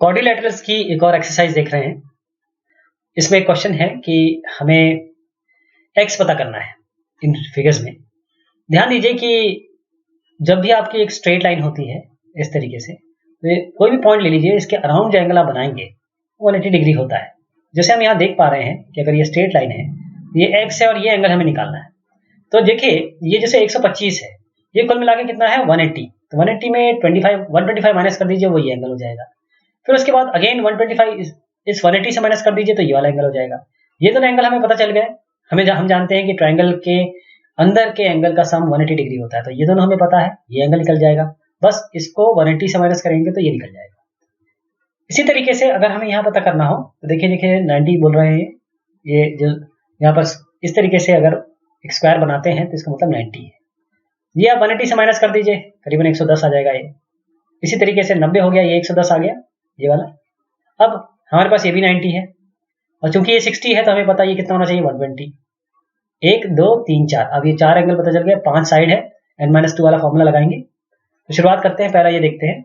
क्वाड्रिलैटरल्स की एक और एक्सरसाइज देख रहे हैं। इसमें एक क्वेश्चन है कि हमें x पता करना है इन फिगर्स में। ध्यान दीजिए कि जब भी आपकी एक स्ट्रेट लाइन होती है इस तरीके से, तो कोई भी पॉइंट ले लीजिए, इसके अराउंड जो एंगल आप बनाएंगे 180 डिग्री होता है। जैसे हम यहाँ देख पा रहे हैं कि अगर ये स्ट्रेट लाइन है, ये x है और ये एंगल हमें निकालना है। तो देखिए ये जैसे 125 है, ये कुल मिला के कितना है 180। तो 180 में 125 माइनस कर दीजिए, वो ये एंगल हो जाएगा। फिर उसके बाद अगेन 125 इस 180 से माइनस कर दीजिए, तो ये वाला एंगल हो जाएगा। ये दोनों एंगल हमें पता चल गए। हम जानते हैं कि ट्रायंगल के अंदर के एंगल का सम 180 डिग्री होता है, तो ये दोनों हमें पता है, ये एंगल निकल जाएगा। बस इसको 180 से माइनस करेंगे तो ये निकल जाएगा। इसी तरीके से अगर हमें यहाँ पता करना हो तो देखिए 90 बोल रहे हैं, ये जो यहाँ पर इस तरीके से अगर एक स्क्वायर बनाते हैं तो इसका मतलब 90 है। ये आप 180 से माइनस कर दीजिए, करीबन 110 आ जाएगा ये। इसी तरीके से 90 हो गया, ये 110 आ गया ये वाला। अब हमारे पास ये भी 90 है, और चूंकि ये 60 है तो हमें पता है ये कितना होना चाहिए 120। 1 2 3 4, अब ये 4 एंगल पता चल गया, 5 साइड है, n-2 वाला फॉर्मूला लगाएंगे। तो शुरुआत करते हैं, पहला ये देखते हैं।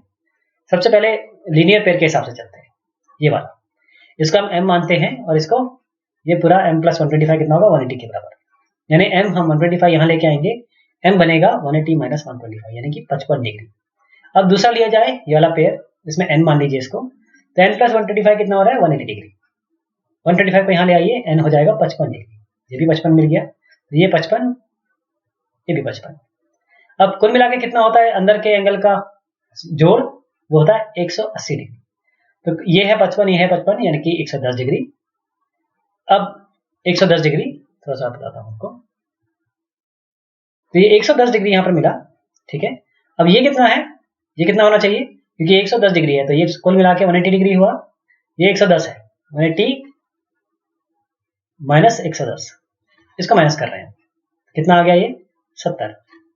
सबसे पहले लीनियर पेयर के हिसाब से चलते हैं, ये वाला, इसको हम m मानते हैं, और इसको ये पूरा m + 125 कितना होगा 180 के बराबर। यानी m हम 125 यहाँ लेके आएंगे, m बनेगा 180 - 125 यानी कि 55 डिग्री। अब दूसरा लिया जाए ये वाला पेयर, इसमें n मान लीजिए इसको, तो n + 125 कितना हो रहा है 180 डिग्री। 125 को यहाँ ले आइए, n हो जाएगा 55 डिग्री। ये भी 55 मिल गया, तो ये 55, ये भी 55। अब कुल मिला के कितना होता है अंदर के एंगल का जोड़, वो होता है 180 डिग्री। तो ये है 55, ये है 55, यानी कि 110 डिग्री। अब 110 डिग्री थोड़ा सा बताता हूं आपको, तो ये 110 डिग्री यहाँ पर मिला, ठीक है। अब ये कितना है, ये कितना होना चाहिए, क्योंकि 110 डिग्री है तो ये कुल मिला के 180 डिग्री हुआ। ये 110 है, 180 - 110, इसको माइनस कर रहे हैं, कितना आ गया ये 70,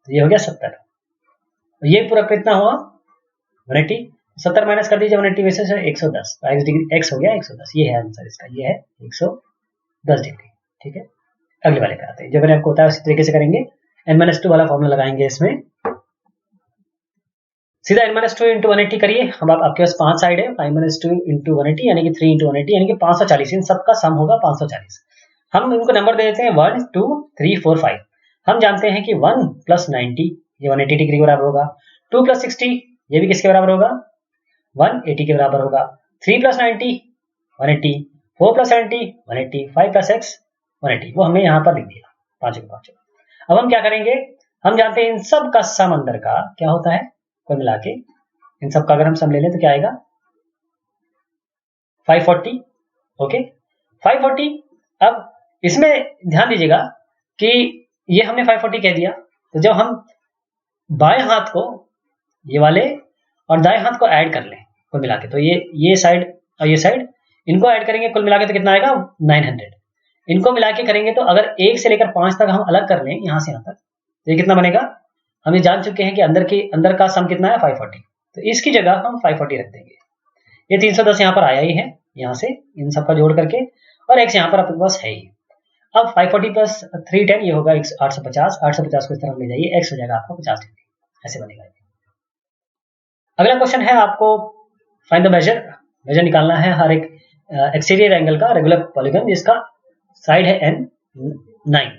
तो ये हो गया 70। ये पूरा कितना हुआ 180, 70 माइनस कर दीजिए 180 में से 110, तो x हो गया 110। ये है आंसर इसका, ये है 110 डिग्री, ठीक है। अगले वाले पे आते हैं, जो मैंने आपको बताया उसी तरीके से करेंगे। n-2 वाला फॉर्मूला लगाएंगे इसमें, सीधा n-2 × 180 करिए। अब आपके पास 5 साइड है, 5-2 × 180 यानी कि 3 × 180 यानी कि 540। इन सबका सम होगा 540। हम इनको नंबर दे देते हैं 1 2 3 4 5। हम जानते हैं कि 1 + 90 ये 180 डिग्री के बराबर होगा, 2 + 60 ये भी किसके बराबर होगा 180 के बराबर होगा, 3 + 90 180, 4 + 70 180, 5 + x 180। वो हमने यहाँ पर लिख दिया, पांचों के पांचों। अब हम क्या करेंगे, हम जानते हैं इन सब का सम अंदर का क्या होता है, कुल मिला के इन सब का अगर हम सम ले लें तो क्या आएगा 540। ओके 540। अब इसमें ध्यान दीजिएगा कि ये हमने 540 कह दिया, तो जब हम बाएं हाथ को ये वाले और दाएं हाथ को ऐड कर लें कुल मिला के, तो ये साइड और ये साइड इनको ऐड करेंगे, कुल मिला के तो कितना आएगा 900। इनको मिला के करेंगे तो अगर 1 से लेकर 5 तक हम अलग कर लें यहाँ से यहाँ तक, तो ये कितना बनेगा, हम ये जान चुके हैं कि अंदर का सम कितना है 540, तो इसकी जगह हम 540 रख देंगे। ये 310 यहाँ पर आया ही है, यहाँ से इन सबका जोड़ करके, और x यहाँ पर आपके पास है ही। अब 540 + 310 ये होगा 850। 850 को इस तरफ ले जाइए, x हो जाएगा आपका 50 डिग्री, ऐसे बनेगा। अगला क्वेश्चन है, आपको फाइंड द मेजर निकालना है हर एक एक्सटीरियर एंगल का रेगुलर पॉलीगन जिसका साइड है n 9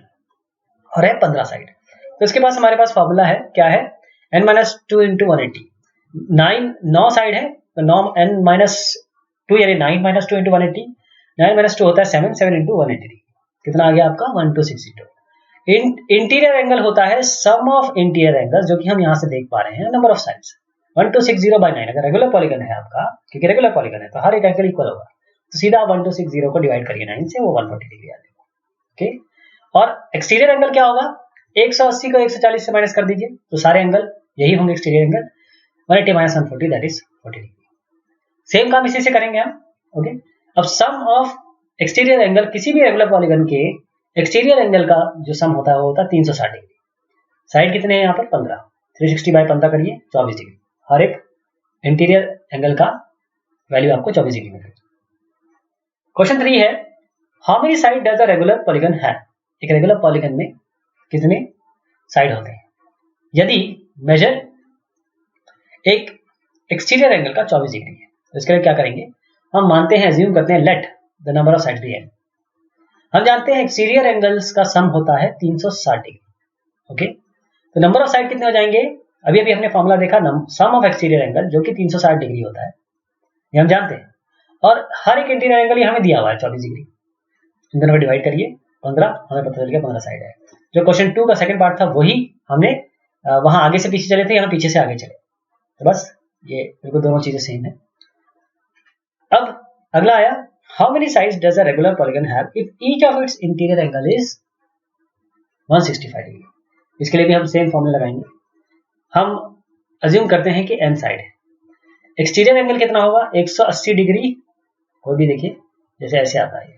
और है 15 साइड। तो इसके पास हमारे पास फॉर्मूला है, क्या है n-2 × 180। 9 साइड है तो n-2 यानी 9 - 2 × 180। 9 - 2 होता है 7 × 180। कितना आ गया आपका 1260। इंटीरियर एंगल होता है सम ऑफ इंटीरियर एंगल, जो कि हम यहाँ से देख पा रहे हैं नंबर ऑफ साइड्स 1260/9। अगर रेगुलर पॉलीगन है आपका, क्योंकि रेगुलर पॉलीगन है तो हर एक एंगल इक्वल होगा, तो सीधा 1260 को डिवाइड करिए 9 से, वो 140 डिग्री आ जाएगा। ओके, और एक्सटीरियर एंगल क्या होगा, 180 को 140 से माइनस कर दीजिए, तो सारे एंगल यही होंगे exterior angle. 180 - 140 that is 40 degree. Same काम इसी से करेंगे हम। ओके, अब सम ऑफ एक्सटीरियर एंगल, किसी भी रेगुलर पॉलीगन के एक्सटीरियर एंगल का जो सम होता है वो होता है 360 डिग्री। साइड कितने हैं यहाँ पर 15, 360/15 करिए 24 डिग्री। हर एक इंटीरियर एंगल का वैल्यू आपको 24 डिग्री मिलेगी। क्वेश्चन 3 है, how many side does a regular polygon है। एक रेगुलर पॉलीगन में कितने साइड होते हैं। यदि मेजर एक एक्सटीरियर एंगल का 24 डिग्री है, तो इसके लिए क्या करेंगे, हम मानते हैं, एज्यूम करते हैं, let the number of sides be n। हम जानते हैं एक्सटीरियर एंगल्स का सम होता है 360 डिग्री। ओके, तो नंबर ऑफ साइड कितने हो जाएंगे, अभी अभी हमने फॉर्मूला देखा, सम ऑफ एक्सटीरियर एंगल जो कि 360 डिग्री होता है, ये हम जानते हैं। और हर एक इंटीरियर एंगल ये हमें दिया हुआ है 24 डिग्री। इन दोनों को डिवाइड करिए 15, हमें पता चल गया 15 साइड है। जो क्वेश्चन 2 का सेकंड पार्ट था वही हमने वहां आगे से पीछे चले थे, यहाँ पीछे से आगे चले, तो बस ये बिल्कुल दोनों चीजें सेम है। अब अगला आया, how many sides does a regular polygon have if each of its interior angle is 165 degree. इसके लिए भी हम सेम फॉर्मूला लगाएंगे। हम अज्यूम करते हैं कि n साइड है, एक्सटीरियर एंगल कितना होगा, 180 डिग्री। कोई भी देखिए, जैसे ऐसे आता है,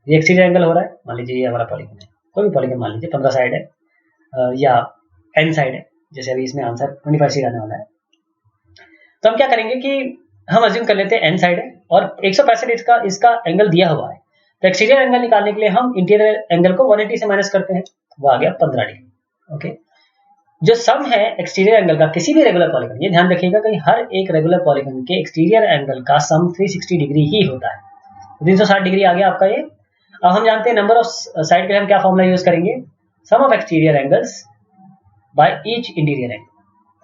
ये एक्सटीरियर एंगल हो रहा है, मान लीजिए ये हमारा पॉलीगन है, कोई भी पॉलीगन मान लीजिए, 15 साइड है या n साइड है, जैसे अभी इसमें आंसर 25 साइड आने वाला है। तो हम क्या करेंगे कि हम अज्यूम कर लेते हैं n साइड है और 165 इसका एंगल दिया हुआ है, तो एक्सटीरियर एंगल निकालने के लिए हम इंटीरियर एंगल को 180 से माइनस करते हैं, वो आ गया 15 डिग्री। ओके, जो सम है एक्सटीरियर एंगल का किसी भी रेगुलर पॉलीगन, ये ध्यान रखिएगा कि हर एक रेगुलर पॉलीगन के एक्सटीरियर एंगल का सम 360 डिग्री ही होता है, 360 डिग्री आ गया आपका ये। अब हम जानते हैं नंबर ऑफ साइड के लिए हम क्या फॉर्मूला यूज करेंगे, sum of exterior angles by each interior angle,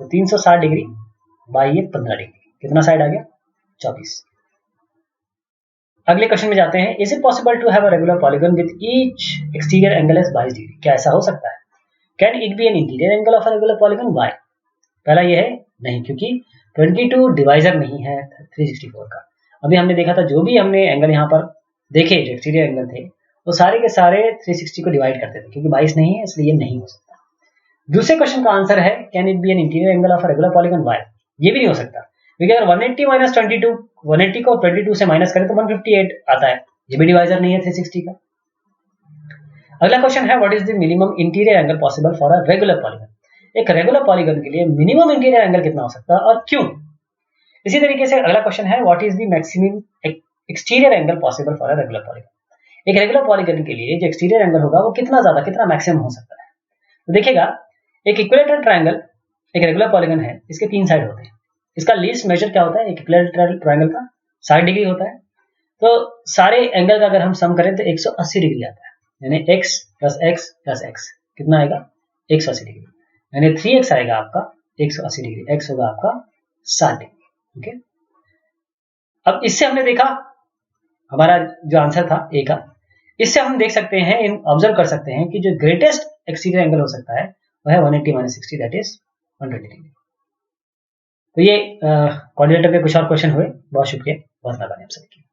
तो 360 डिग्री बाय ये 15 डिग्री, कितना साइड आ गया, 24। अगले क्वेश्चन में जाते हैं, is it possible to have a regular polygon with each exterior angle as 22 degree, क्या ऐसा हो सकता है, can it be an interior angle of a regular polygon, why. पहला ये है नहीं, क्योंकि 22 डिवाइजर नहीं है 364 का। अभी हमने देखा था जो भी हमने एंगल यहाँ पर देखे जो एक्सटीरियर एंगल थे वो सारे के सारे 360 को डिवाइड करते थे, क्योंकि 22 नहीं है इसलिए ये नहीं हो सकता। दूसरे क्वेश्चन का आंसर है can it be an interior angle of a regular polygon, why, ये भी नहीं हो सकता, क्योंकि अगर 180 माइनस 22, 180 को 22 से माइनस करें तो 158 आता है, ये भी डिवाइजर नहीं है 360 का। अगला क्वेश्चन है, what is the minimum interior angle possible for a regular polygon, एक रेगुलर पॉलीगन के लिए मिनिमम इंटीरियर एंगल कितना हो सकता है और क्यों। इसी तरीके से अगला क्वेश्चन है, what is the maximum exterior angle possible for a regular polygon, एक रेगुलर पॉलीगन के लिए जो एक्सटीरियर एंगल होगा वो कितना ज्यादा, कितना मैक्सिमम हो सकता है। तो देखिएगा, एक इक्विलेटरल ट्रायंगल एक रेगुलर पॉलीगन है, इसके 3 साइड होते हैं, इसका लीस्ट मेजर क्या होता है, एक इक्विलेटरल ट्रायंगल का 60 डिग्री होता है, तो सारे एंगल का अगर हम सम करें तो 180 डिग्री आता है, यानी x प्लस x कितना आएगा, 180 डिग्री, यानी 3x आएगा आपका 180 डिग्री, x होगा आपका 60 डिग्री। ओके, अब इससे हमने देखा हमारा जो आंसर था ए का, इससे हम देख सकते हैं, ऑब्जर्व कर सकते हैं कि जो ग्रेटेस्ट एक्सटीरियर एंगल हो सकता है वह है 180 माइनस 60, दैट इज 120 डिग्री। तो ये कोऑर्डिनेटर पे कुछ और क्वेश्चन हुए, बहुत शुक्रिया, बहुत लगा आप सबकी।